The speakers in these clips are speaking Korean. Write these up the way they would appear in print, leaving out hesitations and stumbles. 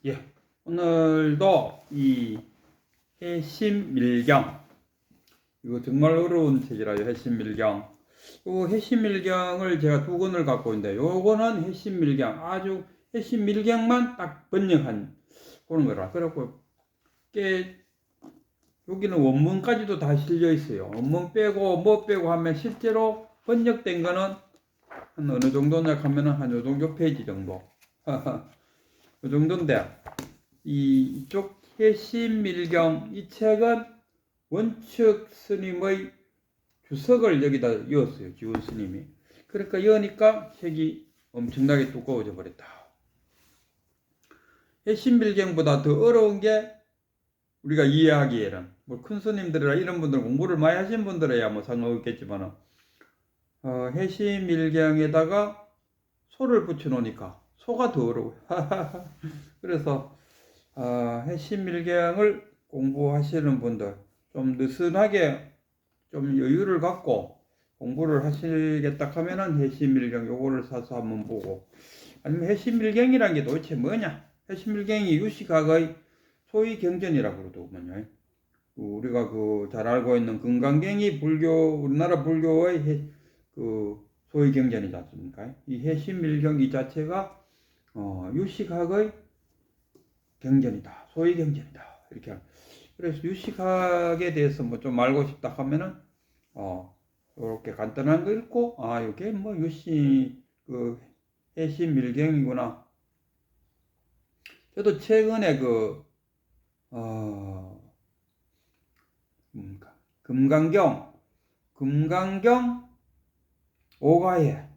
예, 오늘도 이 해심밀경, 이거 정말 어려운 책이라요. 해심밀경. 이 해심밀경을 제가 두 권을 갖고 있는데, 요거는 해심밀경, 아주 해심밀경만 딱 번역한 그런 거라. 그래갖고 여기는 원문까지도 다 실려 있어요. 원문 빼고 뭐 빼고 하면 실제로 번역된 거는 한 어느 정도냐 하면은 한 요 정도 페이지 정도. 그 정도인데, 이쪽 해심밀경 이 책은 원측 스님의 주석을 여기다 이었어요. 지훈 스님이. 그러니까 이으니까 책이 엄청나게 두꺼워져 버렸다. 해심밀경보다 더 어려운 게 우리가 이해하기에는 뭐 큰 스님들이나 이런 분들 공부를 많이 하신 분들이야 뭐 상관없겠지만 해심밀경에다가 소를 붙여 놓으니까 소가 더 어려워요. 그래서 해심밀경을 공부하시는 분들 좀 느슨하게 좀 여유를 갖고 공부를 하시겠다 하면은 해심밀경 요거를 사서 한번 보고, 아니면 해심밀경이란 게 도대체 뭐냐? 해심밀경이 유식학의 소위 경전이라고 그러더군요. 우리가 잘 알고 있는 금강경이 우리나라 불교의 소위 경전이지 않습니까? 이 해심밀경 이 자체가 유식학의 경전이다, 소위 경전이다, 이렇게. 그래서 유식학에 대해서 뭐 좀 알고 싶다 하면은 이렇게 간단한 거 읽고 이게 뭐 해심밀경이구나. 저도 최근에 금강경 오가예,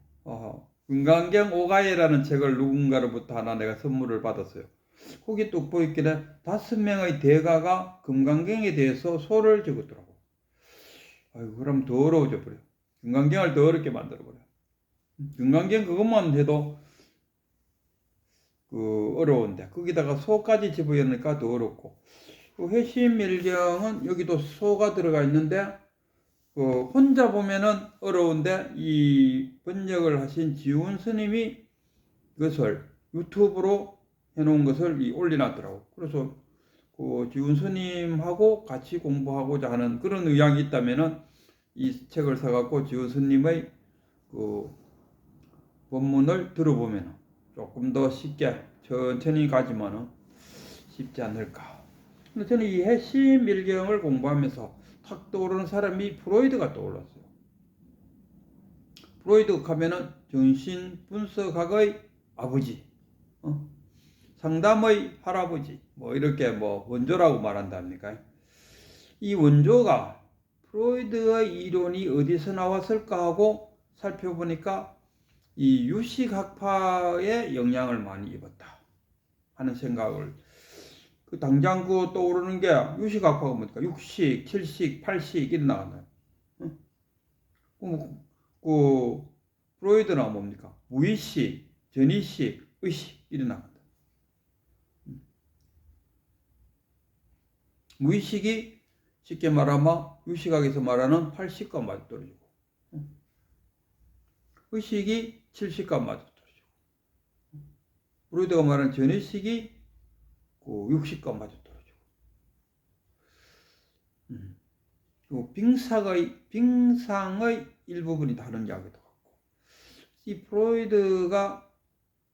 금강경 오가예라는 책을 누군가로부터 하나 내가 선물을 받았어요. 거기 또 보이길래 5명의 대가가 금강경에 대해서 소를 적었더라고. 아이고, 그럼 더 어려워져 버려. 금강경을 더 어렵게 만들어 버려. 금강경 그것만 해도 어려운데 거기다가 소까지 집어넣으니까 더 어렵고. 해심밀경은 여기도 소가 들어가 있는데 혼자 보면은 어려운데 이 번역을 하신 지훈 스님이 그것을 유튜브로 해놓은 것을 올려놨더라고. 그래서 지훈 스님하고 같이 공부하고자 하는 그런 의향이 있다면은 이 책을 사갖고 지훈 스님의 본문을 들어보면 조금 더 쉽게 천천히 가지만은 쉽지 않을까. 근데 저는 이 해심밀경을 공부하면서 탁 떠오르는 사람이 프로이드가 떠올랐어요. 프로이드 하면은 정신분석학의 아버지, 상담의 할아버지, 뭐 이렇게 뭐 원조라고 말한답니까? 이 원조가 프로이드의 이론이 어디서 나왔을까 하고 살펴보니까 이 유식학파의 영향을 많이 입었다 하는 생각을, 당장 떠오르는 게 유식학파가 뭡니까? 6식, 7식, 8식 이런 나간다. 프로이드나 뭡니까? 무의식, 전의식, 의식 이런 나간다. 무의식이 쉽게 말하면 유식학에서 말하는 8식과 맞아떨어지고, 의식이 7식과 맞아떨어지고, 프로이드가 말하는 전의식이 6식과 맞아떨어지고, 빙상의 일부분이 다른 이야기도 같고. 이 프로이드가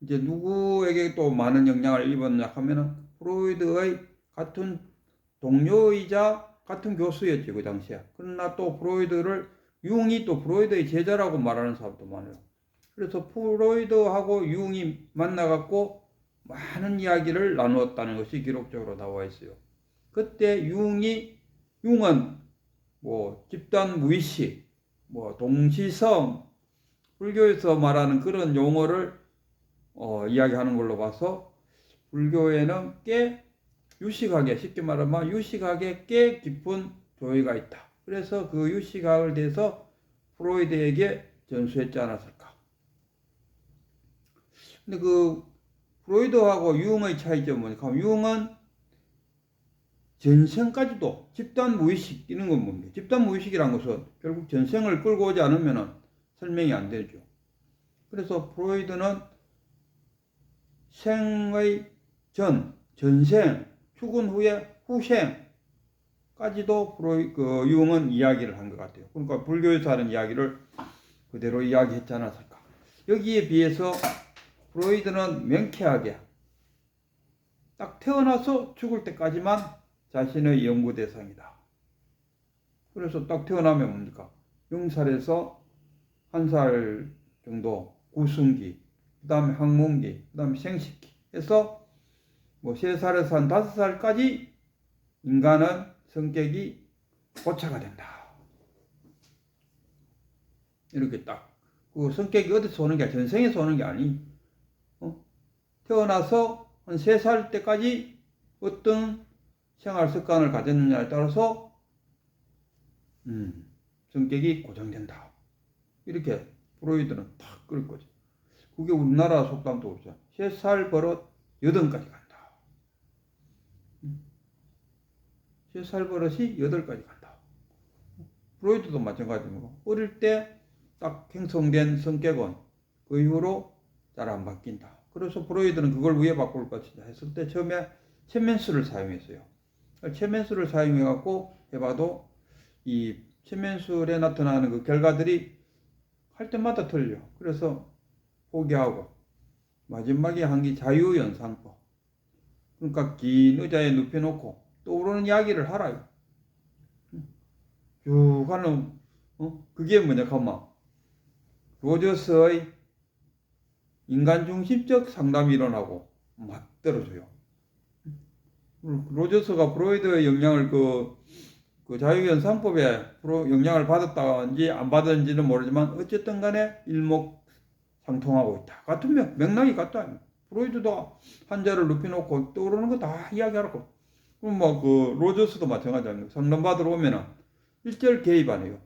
이제 누구에게 또 많은 영향을 입었냐 하면은 프로이드의 같은 동료이자 같은 교수였지 그 당시에. 그러나 또 융이 또 프로이드의 제자라고 말하는 사람도 많아요. 그래서 프로이드하고 융이 만나갖고 많은 이야기를 나누었다는 것이 기록적으로 나와 있어요. 그때 융은 뭐 집단 무의식, 뭐 동시성, 불교에서 말하는 그런 용어를 이야기하는 걸로 봐서 불교에는 꽤 유식학에, 쉽게 말하면 유식학에 꽤 깊은 조예가 있다. 그래서 그 유식학을 대해서 프로이드에게 전수했지 않았을까. 근데 프로이드하고 융의 차이점은 뭐냐면, 융은 전생까지도 집단 무의식, 이런 건 뭡니까? 집단 무의식이란 것은 결국 전생을 끌고 오지 않으면 설명이 안 되죠. 그래서 프로이드는 생의 전, 전생, 죽은 후에 후생까지도 융은 이야기를 한 것 같아요. 그러니까 불교에서 하는 이야기를 그대로 이야기했지 않았을까. 여기에 비해서 프로이드는 명쾌하게 딱 태어나서 죽을 때까지만 자신의 연구 대상이다. 그래서 딱 태어나면 뭡니까? 0살에서 1살 정도 구순기, 그 다음에 학문기, 그 다음에 생식기 해서 뭐 3살에서 한 5살까지 인간은 성격이 고차가 된다. 이렇게 딱. 그 성격이 어디서 오는 게 전생에서 오는 게 아니. 태어나서 한 3살 때까지 어떤 생활 습관을 가졌느냐에 따라서 성격이 고정된다. 이렇게 프로이드는 탁 그럴 거죠. 그게 우리나라 속담도 그렇죠. 3살 버릇 8까지 간다. 3살 버릇이 8까지 간다. 프로이드도 마찬가지고 어릴 때 딱 형성된 성격은 그 이후로 잘 안 바뀐다. 그래서 프로이드는 그걸 왜 바꿀 것이냐 했을 때 처음에 최면수를 사용했어요. 최면수를 사용해갖고 해봐도 이 최면술에 나타나는 그 결과들이 할 때마다 틀려. 그래서 포기하고 마지막에 한 게 자유연상법. 그러니까 긴 의자에 눕혀놓고 떠오르는 이야기를 하라요. 쭉 하는 그게 뭐냐 가만 로저스의 인간중심적 상담이론하고 맞들어줘요. 로저스가 프로이드의 영향을 그 자유연상법에 영향을 받았다는지 안 받았는지는 모르지만 어쨌든 간에 일목상통하고 있다. 같은 맥락이 같다. 프로이드도 한자를 눕혀놓고 떠오르는 거 다 이야기하라고. 그럼 뭐 그 로저스도 마찬가지입니다. 상담받으러 오면은 일절 개입 안 해요.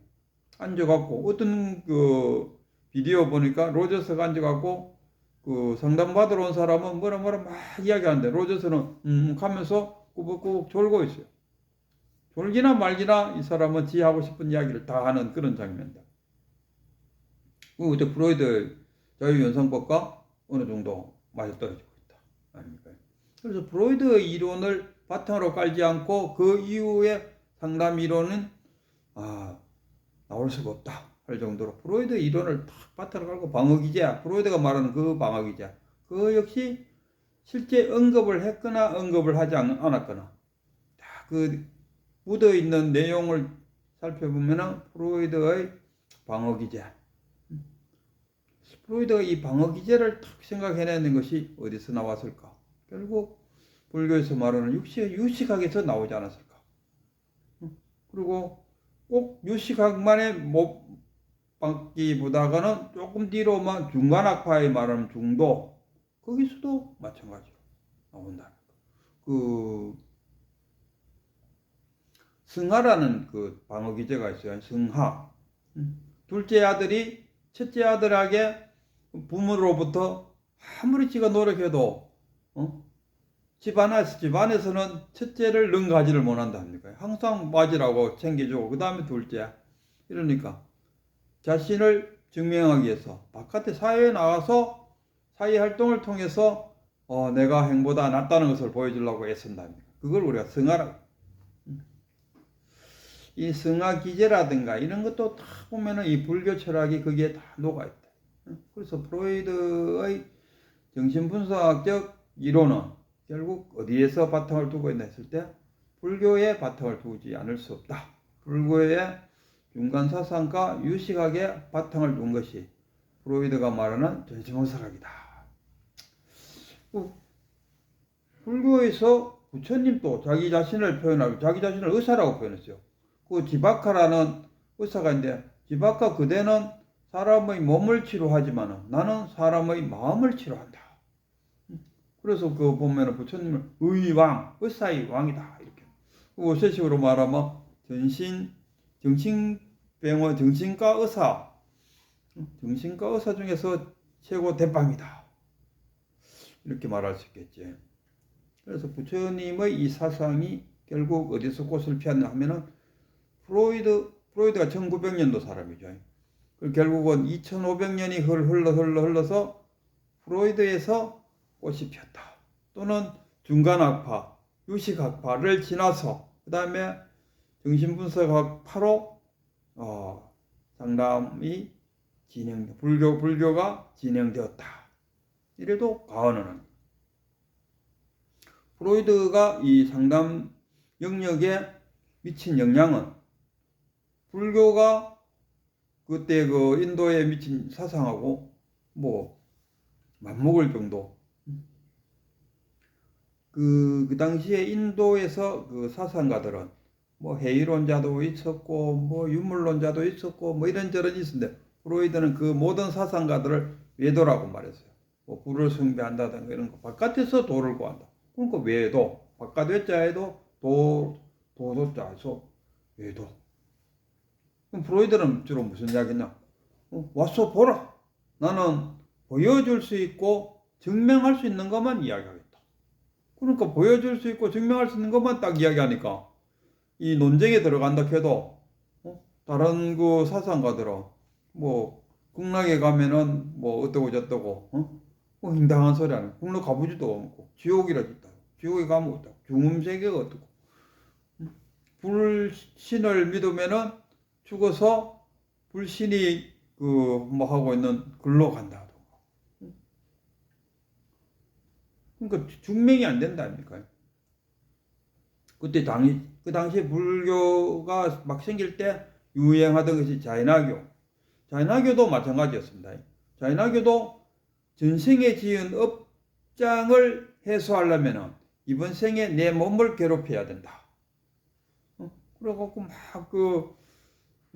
앉아갖고 어떤 그 비디오 보니까 로저스가 앉아갖고 그 상담받으러 온 사람은 뭐라 막 이야기하는데 로저스는 가면서 꾸벅꾸벅 졸고 있어요. 졸기나 말기나 이 사람은 지 하고 싶은 이야기를 다 하는 그런 장면이다. 그때 프로이드 자유연상법과 어느 정도 맞아떨어지고 있다. 아닙니까? 그래서 프로이드의 이론을 바탕으로 깔지 않고 그 이후에 상담 이론은 나올 수가 없다 할 정도로 프로이드 이론을 딱 바탕으로 깔고 방어기제, 프로이드가 말하는 그 방어기제, 그 역시 실제 언급을 했거나 언급을 하지 않았거나 다 그 묻어있는 내용을 살펴보면 프로이드의 방어기제, 프로이드가 이 방어기제를 딱 생각해내는 것이 어디서 나왔을까? 결국 불교에서 말하는 유식학에서 나오지 않았을까? 그리고 꼭 유식학만에 못 받기보다는 조금 뒤로만 중간학파에 말하는 중도, 거기서도 마찬가지로 나온다. 그 승하라는 그 방어기제가 있어요. 승하. 둘째 아들이 첫째 아들에게 부모로부터 아무리 지가 노력해도 집안에서는 첫째를 능가지를 못한다 합니까? 항상 맞으라고 챙겨주고 그 다음에 둘째. 이러니까 자신을 증명하기 위해서 바깥에 사회에 나가서 사회활동을 통해서 내가 행보다 낫다는 것을 보여주려고 애쓴다 합니까? 그걸 우리가 승하라고. 이 승하기제라든가 이런 것도 다 보면은 이 불교 철학이 거기에 다 녹아있다. 그래서 프로이드의 정신분석학적 이론은 결국 어디에서 바탕을 두고 있나 했을 때 불교에 바탕을 두지 않을 수 없다. 불교의 중간사상과 유식학에 바탕을 둔 것이 프로이드가 말하는 정신분석학이다. 불교에서 부처님도 자기 자신을 표현하고 자기 자신을 의사라고 표현했어요. 그 지바카라는 의사가 있는데 지바카 그대는 사람의 몸을 치료하지만 나는 사람의 마음을 치료한다. 그래서 그 보면은 부처님을 의왕, 의사의 왕이다 이렇게. 오세식으로 말하면 정신병원, 정신과 의사 중에서 최고 대빵이다 이렇게 말할 수 있겠지. 그래서 부처님의 이 사상이 결국 어디서 꽃을 피웠냐 하면은 프로이드가 1900년도 사람이죠. 결국은 2500년이 흘러서 프로이드에서 꽃이 피었다. 또는 중간학파, 유식학파를 지나서 그 다음에 정신분석학파로 상담이 불교가 진행되었다. 이래도 과언은 아닙니다. 프로이드가 이 상담 영역에 미친 영향은 불교가 그때 그 인도에 미친 사상하고 뭐 맞먹을 정도. 그 당시에 인도에서 그 사상가들은 뭐 해이론자도 있었고 뭐 유물론자도 있었고 뭐 이런저런 있었는데 프로이드는 그 모든 사상가들을 외도라고 말했어요. 뭐 불을 숭배한다든가 이런 거 바깥에서 도를 구한다. 그러니까 외도 바깥 외자에도 도도자에서 외도. 그럼 프로이드는 주로 무슨 이야기냐? 와서 보라. 나는 보여줄 수 있고 증명할 수 있는 것만 이야기하겠다. 그러니까 보여줄 수 있고 증명할 수 있는 것만 딱 이야기하니까 이 논쟁에 들어간다 해도 다른 그 사상가들은 뭐 극락에 가면은 뭐 어떠고 저떠고 뭐 황당한 소리 하는 극락 가보지도 않고 지옥이라도 있다. 지옥에 가면 어떠고 중음세계가 어떠고 불신을 믿으면은 죽어서 불신이 그 뭐 하고 있는 글로 간다. 그러니까 증명이 안 된다 아닙니까? 그 당시에 불교가 막 생길 때 유행하던 것이 자인화교. 자인화교도 마찬가지였습니다. 자인화교도 전생에 지은 업장을 해소하려면 이번 생에 내 몸을 괴롭혀야 된다. 그래갖고 막 그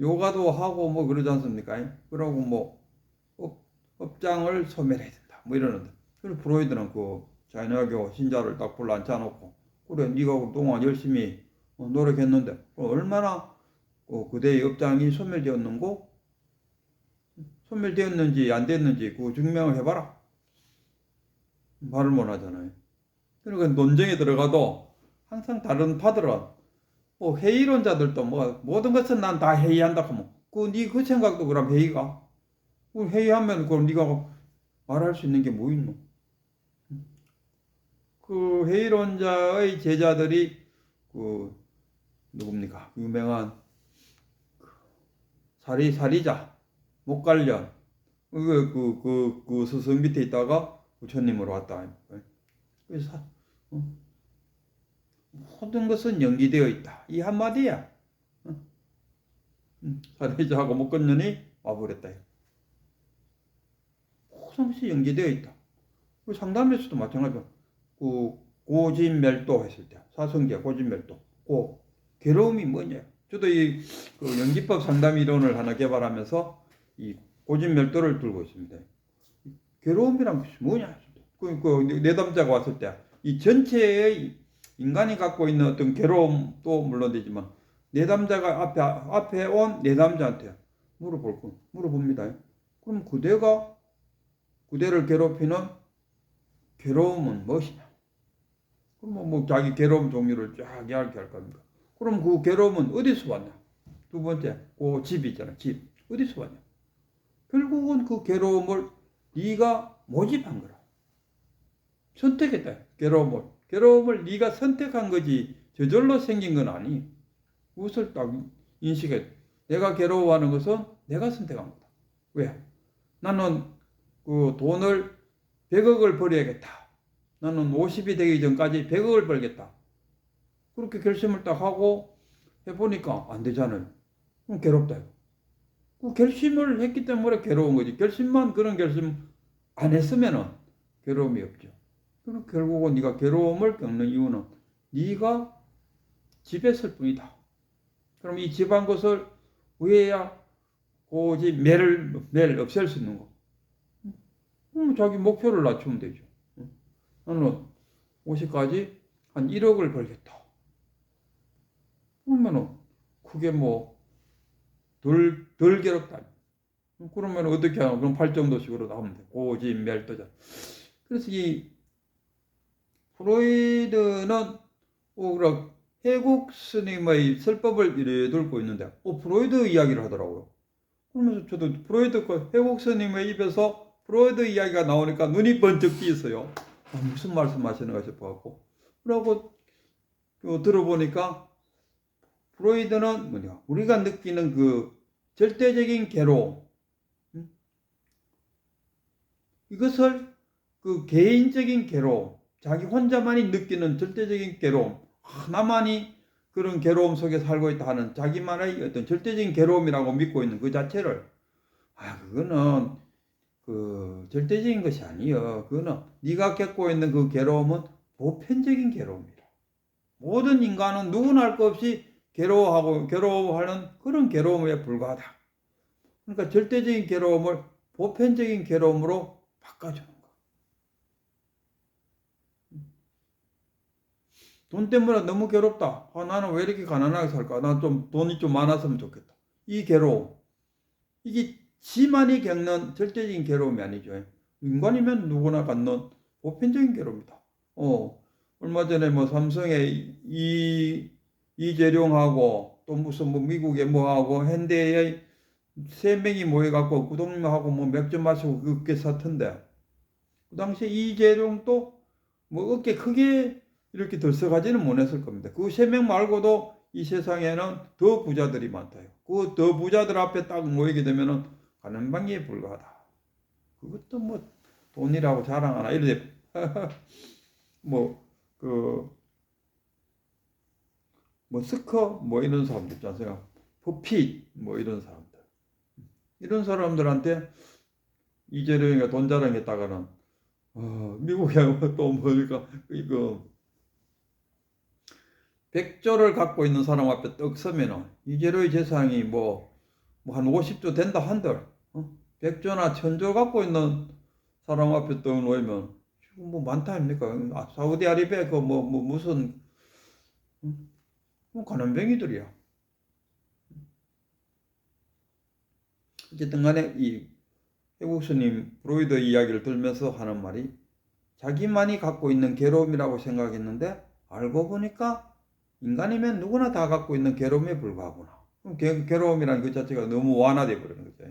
요가도 하고 뭐 그러지 않습니까? 그러고 뭐 업장을 소멸해야 된다. 뭐 이러는데. 그리고 프로이드는 그 자인화교 신자를 딱 불러 앉혀놓고 그래 네가 그동안 열심히 노력했는데 얼마나 그대의 업장이 소멸되었는지 안 됐는지 그 증명을 해봐라. 말을 못 하잖아요. 그러니까 논쟁에 들어가도 항상 다른 파들은 회의론자들도 뭐 모든 것은 난 다 회의한다 하면 그 생각도 그럼 회의가 회의하면 그럼 네가 말할 수 있는 게 뭐 있노? 그 회의론자의 제자들이 그 누굽니까? 유명한 사리자 목갈련 그 스승 밑에 있다가 부처님으로 왔다. 그래서 모든 것은 연기되어 있다. 이 한마디야. 사리자하고 목갈련이 와버렸다. 모든 것이 연기되어 있다. 그 상담에서도 마찬가지로 그 고진멸도 했을 때 사성제 고진멸도 그 괴로움이 뭐냐. 저도 그 연기법 상담 이론을 하나 개발하면서 이 고진멸도를 들고 있습니다. 괴로움이란 것이 뭐냐. 그 내담자가 왔을 때 이 전체의 인간이 갖고 있는 어떤 괴로움도 물론 되지만 내담자가 앞에 온 내담자한테 물어봅니다. 그럼 그대를 괴롭히는 괴로움은 무엇이냐? 그럼 뭐 자기 괴로움 종류를 쫙 이야기할 겁니까? 그럼 그 괴로움은 어디서 왔냐? 두 번째, 그 집 있잖아. 집. 어디서 왔냐? 결국은 그 괴로움을 네가 모집한 거라. 선택했다. 괴로움을 네가 선택한 거지 저절로 생긴 건 아니. 그것을 딱 인식해. 내가 괴로워하는 것은 내가 선택한 거다. 왜? 나는 그 돈을 100억을 벌어야겠다. 나는 50이 되기 전까지 100억을 벌겠다. 그렇게 결심을 딱 하고 해보니까 안 되잖아요. 그럼 괴롭다. 그 결심을 했기 때문에 괴로운 거지. 그런 결심 안 했으면은 괴로움이 없죠. 그럼 결국은 네가 괴로움을 겪는 이유는 네가 집했을 뿐이다. 그럼 이 집한 것을 위해야 오직 매를 없앨 수 있는 거. 자기 목표를 낮추면 되죠. 나는 50까지 한 1억을 벌겠다. 그러면은 그게 뭐 덜 괴롭다. 그러면 어떻게 하나? 그럼 8정도식으로 하면 돼. 고집 멸도자. 그래서 이 프로이드는 해국 스님의 설법을 이래 들고 있는데 프로이드 이야기를 하더라고요. 그러면서 저도 해국 스님의 입에서 프로이드 이야기가 나오니까 눈이 번쩍 띄었어요. 무슨 말씀하시는가 싶어갖고 그러고 들어보니까 프로이드는 뭐냐 우리가 느끼는 그 절대적인 괴로움 이것을 그 개인적인 괴로움 자기 혼자만이 느끼는 절대적인 괴로움 하나만이 그런 괴로움 속에 살고 있다 하는 자기만의 어떤 절대적인 괴로움이라고 믿고 있는 그 자체를 그거는 그 절대적인 것이 아니여. 그거는 네가 겪고 있는 그 괴로움은 보편적인 괴로움이라. 모든 인간은 누구나 할 것 없이 괴로워하는 그런 괴로움에 불과하다. 그러니까 절대적인 괴로움을 보편적인 괴로움으로 바꿔주는 거. 돈 때문에 너무 괴롭다. 나는 왜 이렇게 가난하게 살까? 난 좀 돈이 좀 많았으면 좋겠다. 이 괴로움. 이게 지만이 겪는 절대적인 괴로움이 아니죠. 인간이면 누구나 갖는 보편적인 괴로움이다. 얼마 전에 뭐 삼성의 이재룡하고 또 무슨 뭐 미국의 뭐하고 현대의 세 명이 모여갖고 구독료하고 뭐 맥주 마시고 그렇게 사던데 그 당시에 이재룡도 뭐 어깨 크게 이렇게 들썩하지는 못했을 겁니다. 그 세 명 말고도 이 세상에는 더 부자들이 많다요. 그 더 부자들 앞에 딱 모이게 되면은 가는 방에 불과하다. 그것도 뭐 돈이라고 자랑하나 이러지. 뭐 스커 뭐 이런 사람들 있지 않습니까? 버핏 뭐 이런 사람들. 이런 사람들한테 이재룡이가 돈 자랑했다가는 미국에 또 뭐니까 이거 100조를 갖고 있는 사람 앞에 떡 서면은 이재료의 재산이 뭐 한 50조 된다 한들 100조나 1000조 갖고 있는 사람 앞에 떡 놓으면 지금 뭐 많다 아닙니까? 사우디아라비아 그 뭐 무슨 뭐 가난뱅이들이야. 어쨌든 간에 이 해국스님 브로이드 이야기를 들면서 하는 말이 자기만이 갖고 있는 괴로움이라고 생각했는데 알고 보니까 인간이면 누구나 다 갖고 있는 괴로움에 불과하구나. 괴로움이라는 그 자체가 너무 완화되어 버리는 거죠.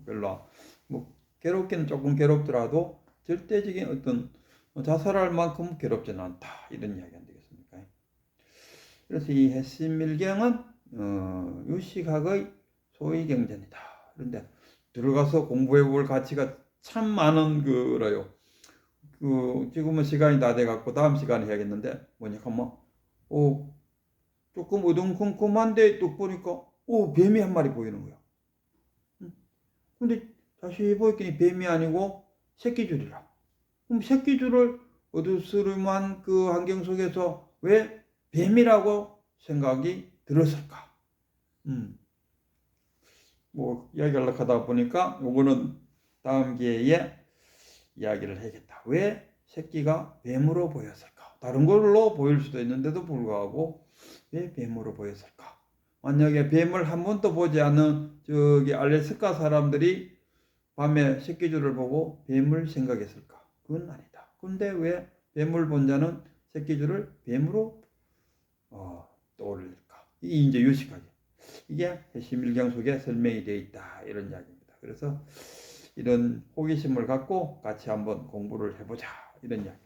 별로 뭐 괴롭기는 조금 괴롭더라도 절대적인 어떤 자살할 만큼 괴롭지는 않다 이런 이야기 안 되겠습니까? 그래서 이 해심밀경은 유식학의 소위 경전이다. 그런데 들어가서 공부해볼 가치가 참 많은 거라요. 지금은 시간이 다 돼갖고 다음 시간에 해야겠는데 뭐냐 하면 조금 어둠컴컴한데 또 보니까 뱀이 한 마리 보이는 거야. 근데 자세히 보니까 뱀이 아니고 새끼줄이라. 그럼 새끼줄을 어두스름한 그 환경 속에서 왜 뱀이라고 생각이 들었을까? 뭐 이야기를 하다 보니까 요거는 다음 기회에 이야기를 해야겠다. 왜 새끼가 뱀으로 보였을까? 다른 걸로 보일 수도 있는데도 불구하고 왜 뱀으로 보였을까? 만약에 뱀을 한 번도 보지 않은 저기 알래스카 사람들이 밤에 새끼줄을 보고 뱀을 생각했을까? 그건 아니다. 근데 왜 뱀을 본 자는 새끼줄을 뱀으로 떠올릴까? 이게 이제 유식하게. 이게 해심일경 속에 설명이 되어 있다. 이런 이야기입니다. 그래서 이런 호기심을 갖고 같이 한번 공부를 해보자. 이런 이야기.